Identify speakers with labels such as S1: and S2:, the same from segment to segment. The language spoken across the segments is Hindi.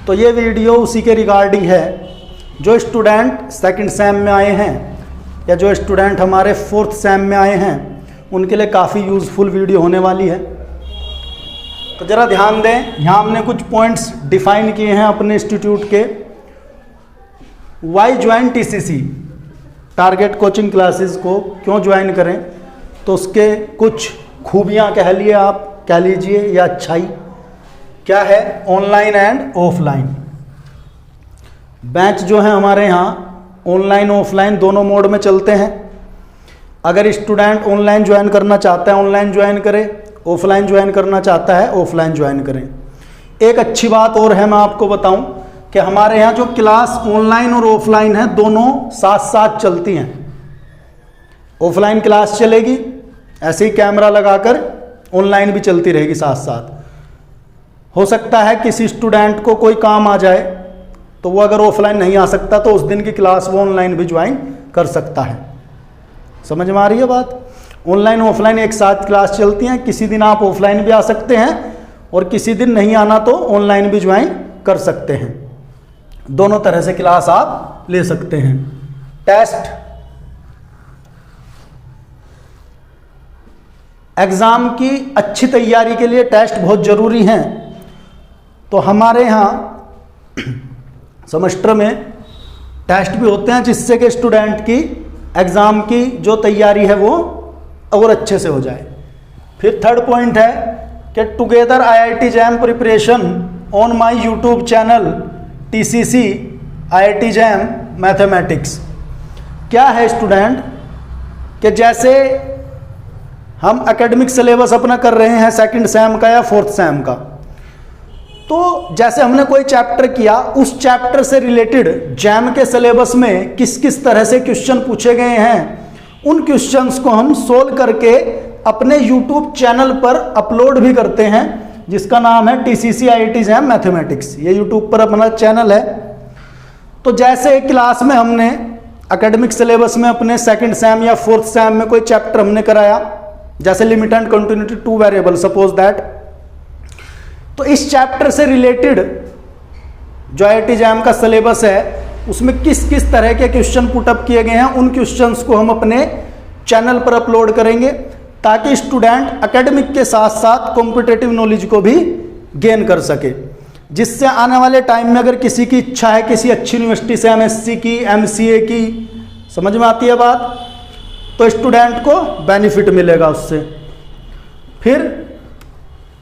S1: तो ये वीडियो उसी के रिगार्डिंग है। जो स्टूडेंट सेकंड सेम में आए हैं या जो स्टूडेंट हमारे फोर्थ सेम में आए हैं उनके लिए काफ़ी यूज़फुल वीडियो होने वाली है। तो ज़रा ध्यान दें, यहाँ हमने कुछ पॉइंट्स डिफाइन किए हैं अपने इंस्टीट्यूट के। Why join TCC, target coaching classes को क्यों ज्वाइन करें, तो उसके कुछ खूबियाँ कह लिए आप, कह लीजिए, या अच्छाई क्या है। ऑनलाइन एंड ऑफलाइन बैच जो है हमारे यहाँ ऑनलाइन ऑफलाइन दोनों मोड में चलते हैं। अगर स्टूडेंट ऑनलाइन ज्वाइन करना चाहता है ऑनलाइन ज्वाइन करे, ऑफलाइन ज्वाइन करना चाहता है ऑफलाइन ज्वाइन करें। एक अच्छी बात और है, मैं आपको बताऊं कि हमारे यहाँ जो क्लास ऑनलाइन और ऑफलाइन है दोनों साथ साथ चलती हैं। ऑफलाइन क्लास चलेगी, ऐसे ही कैमरा लगाकर ऑनलाइन भी चलती रहेगी साथ साथ। हो सकता है किसी स्टूडेंट को कोई काम आ जाए तो वो अगर ऑफलाइन नहीं आ सकता तो उस दिन की क्लास वो ऑनलाइन भी ज्वाइन कर सकता है। समझ में आ रही है बात। ऑनलाइन ऑफलाइन एक साथ क्लास चलती हैं। किसी दिन आप ऑफलाइन भी आ सकते हैं और किसी दिन नहीं आना तो ऑनलाइन भी ज्वाइन कर सकते हैं। दोनों तरह से क्लास आप ले सकते हैं। टेस्ट, एग्जाम की अच्छी तैयारी के लिए टेस्ट बहुत ज़रूरी हैं। तो हमारे यहाँ सेमेस्टर में टेस्ट भी होते हैं जिससे कि स्टूडेंट की एग्ज़ाम की जो तैयारी है वो और अच्छे से हो जाए। फिर थर्ड पॉइंट है कि together IIT jam preparation on my YouTube channel TCC IIT jam mathematics. क्या है स्टूडेंट कि जैसे हम एकेडमिक सिलेबस अपना कर रहे हैं सेकंड सेम का या फोर्थ सेम का, तो जैसे हमने कोई चैप्टर किया उस चैप्टर से रिलेटेड जैम के सिलेबस में किस किस तरह से क्वेश्चन पूछे गए हैं, उन क्वेश्चंस को हम सोल्व करके अपने यूट्यूब चैनल पर अपलोड भी करते हैं जिसका नाम है TCC IIT जैम मैथमेटिक्स। ये यूट्यूब पर अपना चैनल है। तो जैसे क्लास में हमने एकेडमिक सिलेबस में अपने सेकंड सेम या फोर्थ सेम में कोई चैप्टर हमने कराया, जैसे limit and continuity two variable suppose that, तो इस चैप्टर से रिलेटेड जो IIT जैम का सिलेबस है उसमें किस किस तरह के क्वेश्चन पुटअप किए गए हैं उन क्वेश्चंस को हम अपने चैनल पर अपलोड करेंगे ताकि स्टूडेंट एकेडमिक के साथ साथ कॉम्पिटिटिव नॉलेज को भी गेन कर सके, जिससे आने वाले टाइम में अगर किसी की इच्छा है किसी अच्छी यूनिवर्सिटी से MSc की MCA की, समझ में आती है बात, तो स्टूडेंट को बेनिफिट मिलेगा उससे। फिर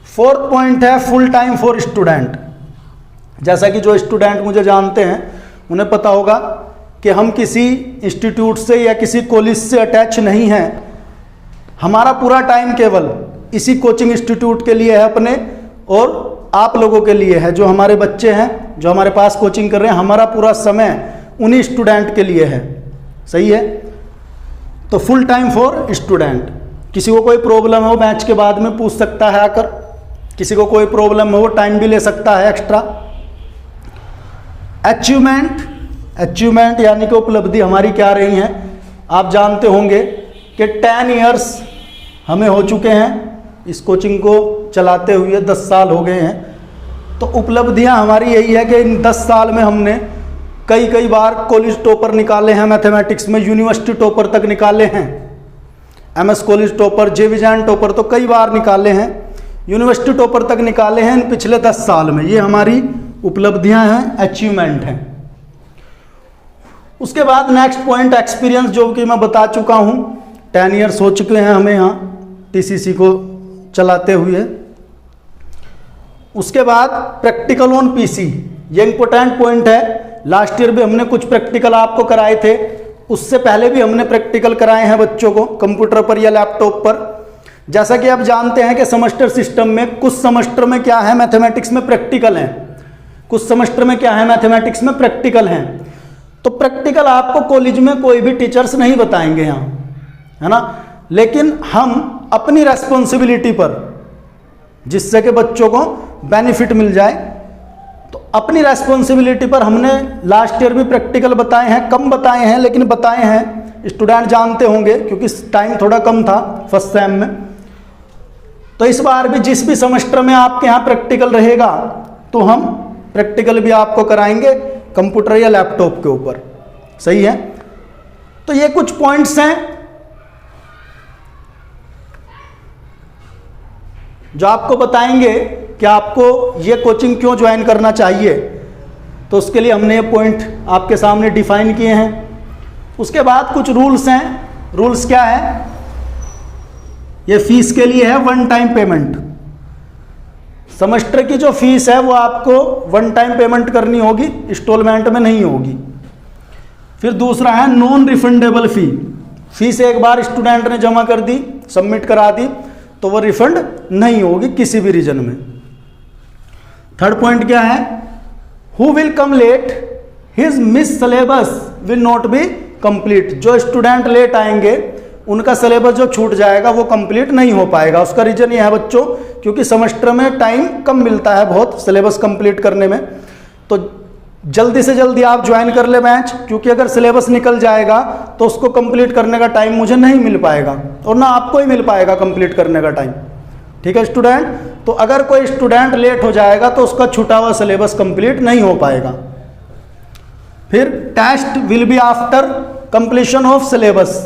S1: फोर्थ पॉइंट है फुल टाइम फॉर स्टूडेंट। जैसा कि जो स्टूडेंट मुझे जानते हैं उन्हें पता होगा कि हम किसी इंस्टीट्यूट से या किसी कॉलेज से अटैच नहीं हैं। हमारा पूरा टाइम केवल इसी कोचिंग इंस्टीट्यूट के लिए है अपने, और आप लोगों के लिए है जो हमारे बच्चे हैं जो हमारे पास कोचिंग कर रहे हैं। हमारा पूरा समय उन्हीं स्टूडेंट के लिए है। सही है। तो फुल टाइम फॉर स्टूडेंट। किसी को कोई प्रॉब्लम हो बैच के बाद में पूछ सकता है आकर, किसी को कोई प्रॉब्लम हो टाइम भी ले सकता है एक्स्ट्रा। अचीवमेंट यानी कि उपलब्धि हमारी क्या रही हैं, आप जानते होंगे कि 10 इयर्स हमें हो चुके हैं इस कोचिंग को चलाते हुए, 10 साल हो गए हैं। तो उपलब्धियां हमारी यही है कि इन 10 साल में हमने कई बार कॉलेज टॉपर निकाले हैं मैथमेटिक्स में, यूनिवर्सिटी टॉपर तक निकाले हैं, MS college topper, JVJAN topper तो कई बार निकाले हैं, यूनिवर्सिटी टॉपर तक निकाले हैं इन पिछले 10 साल में। ये हमारी उपलब्धियां हैं, अचीवमेंट हैं। उसके बाद नेक्स्ट पॉइंट एक्सपीरियंस, जो कि मैं बता चुका हूं 10 इयर्स हो चुके हैं हमें यहाँ TCC को चलाते हुए। उसके बाद प्रैक्टिकल ऑन PC, ये इंपॉर्टेंट पॉइंट है। लास्ट ईयर भी हमने कुछ प्रैक्टिकल आपको कराए थे, उससे पहले भी हमने प्रैक्टिकल कराए हैं बच्चों को कंप्यूटर पर या लैपटॉप पर। जैसा कि आप जानते हैं कि सेमेस्टर सिस्टम में कुछ सेमेस्टर में क्या है मैथमेटिक्स में प्रैक्टिकल हैं, कुछ सेमेस्टर में क्या है मैथमेटिक्स में प्रैक्टिकल हैं। तो प्रैक्टिकल आपको कॉलेज में कोई भी टीचर्स नहीं बताएंगे यहाँ, है ना, लेकिन हम अपनी रेस्पॉन्सिबिलिटी पर, जिससे कि बच्चों को बेनिफिट मिल जाए, तो अपनी रेस्पॉन्सिबिलिटी पर हमने लास्ट ईयर भी प्रैक्टिकल बताए हैं, कम बताए हैं लेकिन बताए हैं। स्टूडेंट जानते होंगे क्योंकि टाइम थोड़ा कम था फर्स्ट सेम में। तो इस बार भी जिस भी सेमेस्टर में आपके यहाँ प्रैक्टिकल रहेगा तो हम प्रैक्टिकल भी आपको कराएंगे कंप्यूटर या लैपटॉप के ऊपर। सही है, तो ये कुछ पॉइंट्स हैं जो आपको बताएंगे कि आपको ये कोचिंग क्यों ज्वाइन करना चाहिए। तो उसके लिए हमने ये पॉइंट आपके सामने डिफाइन किए हैं। उसके बाद कुछ रूल्स हैं। रूल्स क्या है? ये फीस के लिए है वन टाइम पेमेंट। सेमेस्टर की जो फीस है वो आपको वन टाइम पेमेंट करनी होगी, इंस्टॉलमेंट में नहीं होगी। फिर दूसरा है नॉन रिफंडेबल फी। फीस एक बार स्टूडेंट ने जमा कर दी, सबमिट करा दी, तो वो रिफंड नहीं होगी किसी भी रीजन में। थर्ड पॉइंट क्या है? Who will come late his miss syllabus will not be complete. जो स्टूडेंट लेट आएंगे उनका सिलेबस जो छूट जाएगा वो कंप्लीट नहीं हो पाएगा। उसका रीजन ये है बच्चों, क्योंकि सेमेस्टर में टाइम कम मिलता है बहुत सिलेबस कंप्लीट करने में। तो जल्दी से जल्दी आप ज्वाइन कर ले बैच, क्योंकि अगर सिलेबस निकल जाएगा तो उसको कंप्लीट करने का टाइम मुझे नहीं मिल पाएगा और ना आपको ही मिल पाएगा कंप्लीट करने का टाइम। ठीक है स्टूडेंट, तो अगर कोई स्टूडेंट लेट हो जाएगा तो उसका छूटा हुआ सिलेबस कंप्लीट नहीं हो पाएगा। फिर test will be after completion of syllabus.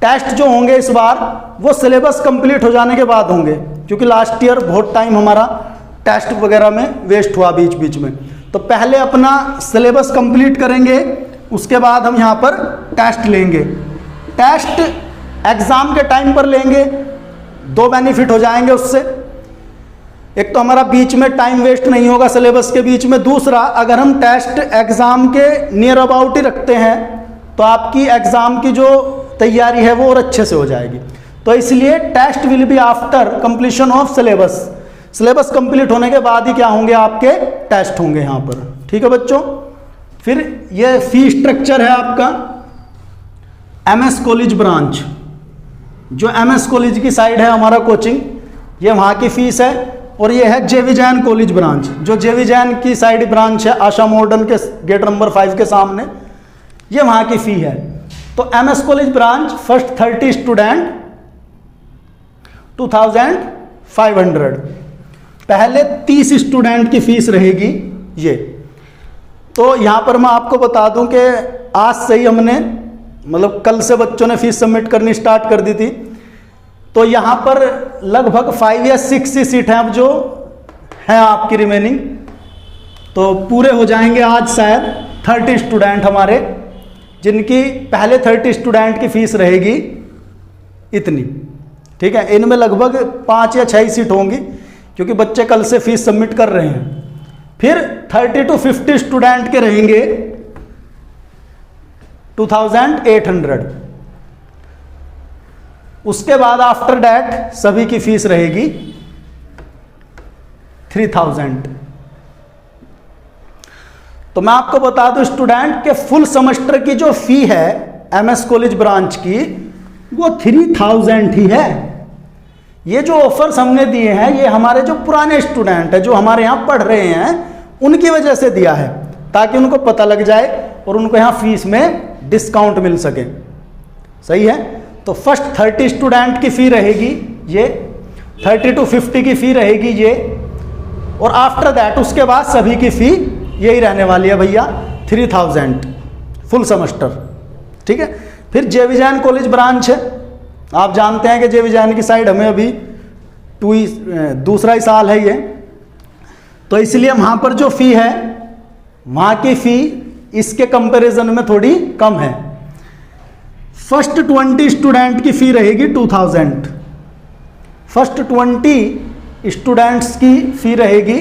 S1: Test जो होंगे इस बार वो सिलेबस कंप्लीट हो जाने के बाद होंगे, क्योंकि लास्ट ईयर बहुत टाइम हमारा टेस्ट वगैरह में वेस्ट हुआ बीच बीच में। तो पहले अपना सिलेबस कंप्लीट करेंगे, उसके बाद हम यहाँ पर टेस्ट लेंगे। टेस्ट एग्ज़ाम के टाइम पर लेंगे, दो बेनिफिट हो जाएंगे उससे। एक तो हमारा बीच में टाइम वेस्ट नहीं होगा सिलेबस के बीच में, दूसरा अगर हम टेस्ट एग्ज़ाम के नियर अबाउट ही रखते हैं तो आपकी एग्ज़ाम की जो तैयारी है वो और अच्छे से हो जाएगी। तो इसलिए test will be after completion of syllabus. Syllabus complete होने के बाद ही क्या होंगे? आपके टेस्ट होंगे यहाँ पर। ठीक है बच्चों। फिर ये फी स्ट्रक्चर है आपका एमएस कॉलेज ब्रांच। जो एमएस कॉलेज की साइड है हमारा कोचिंग, ये वहाँ की फीस है। और ये है जेवी जैन कॉलेज ब्रांच। जो जेवी जैन की साइड ब्रांच है आशा मॉडर्न के गेट नंबर 5 के सामने, ये वहाँ की फ़ी है। तो MS college branch first 30 student 2500। पहले 30 स्टूडेंट की फीस रहेगी ये। तो यहाँ पर मैं आपको बता दूं कि आज से ही हमने मतलब कल से बच्चों ने फीस सबमिट करनी स्टार्ट कर दी थी। तो यहाँ पर लगभग 5 या 6 ही सीट हैं अब जो हैं आपकी रिमेनिंग। तो पूरे हो जाएंगे आज शायद 30 स्टूडेंट हमारे, जिनकी पहले 30 स्टूडेंट की फीस रहेगी इतनी। ठीक है, इनमें लगभग 5 या 6 सीट होंगी क्योंकि बच्चे कल से फीस सबमिट कर रहे हैं। फिर 30 to 50 स्टूडेंट के रहेंगे 2800। उसके बाद आफ्टर डैट सभी की फीस रहेगी 3000। तो मैं आपको बता दूं स्टूडेंट के फुल सेमेस्टर की जो फी है एमएस कॉलेज ब्रांच की वो 3000 ही है। ये जो ऑफर्स हमने दिए हैं ये हमारे जो पुराने स्टूडेंट हैं जो हमारे यहाँ पढ़ रहे हैं उनकी वजह से दिया है, ताकि उनको पता लग जाए और उनको यहाँ फीस में डिस्काउंट मिल सके। सही है। तो फर्स्ट 30 स्टूडेंट की फ़ी रहेगी ये, 30 to 50 की फ़ी रहेगी ये, और आफ्टर दैट उसके बाद सभी की फ़ी यही रहने वाली है भैया 3000 फुल सेमेस्टर। ठीक है। फिर जेवी जैन कॉलेज ब्रांच है। आप जानते हैं कि जेवी जैन की साइड हमें अभी दूसरा ही साल है ये, तो इसलिए वहाँ पर जो फ़ी है वहाँ की फ़ी इसके कंपैरिजन में थोड़ी कम है। फर्स्ट 20 स्टूडेंट की फ़ी रहेगी 2000। फर्स्ट 20 स्टूडेंट्स की फ़ी रहेगी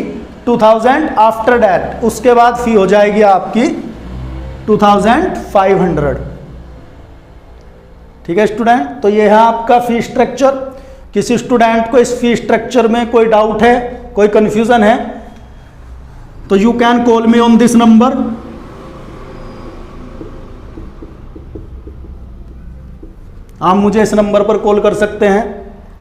S1: 2000। आफ्टर डैट उसके बाद फ़ी हो जाएगी आपकी 2500। ठीक है स्टूडेंट। तो ये है आपका फ़ी स्ट्रक्चर। किसी स्टूडेंट को इस फ़ी स्ट्रक्चर में कोई डाउट है, कोई कन्फ्यूज़न है, तो you can call me on this number. आप मुझे इस नंबर पर कॉल कर सकते हैं।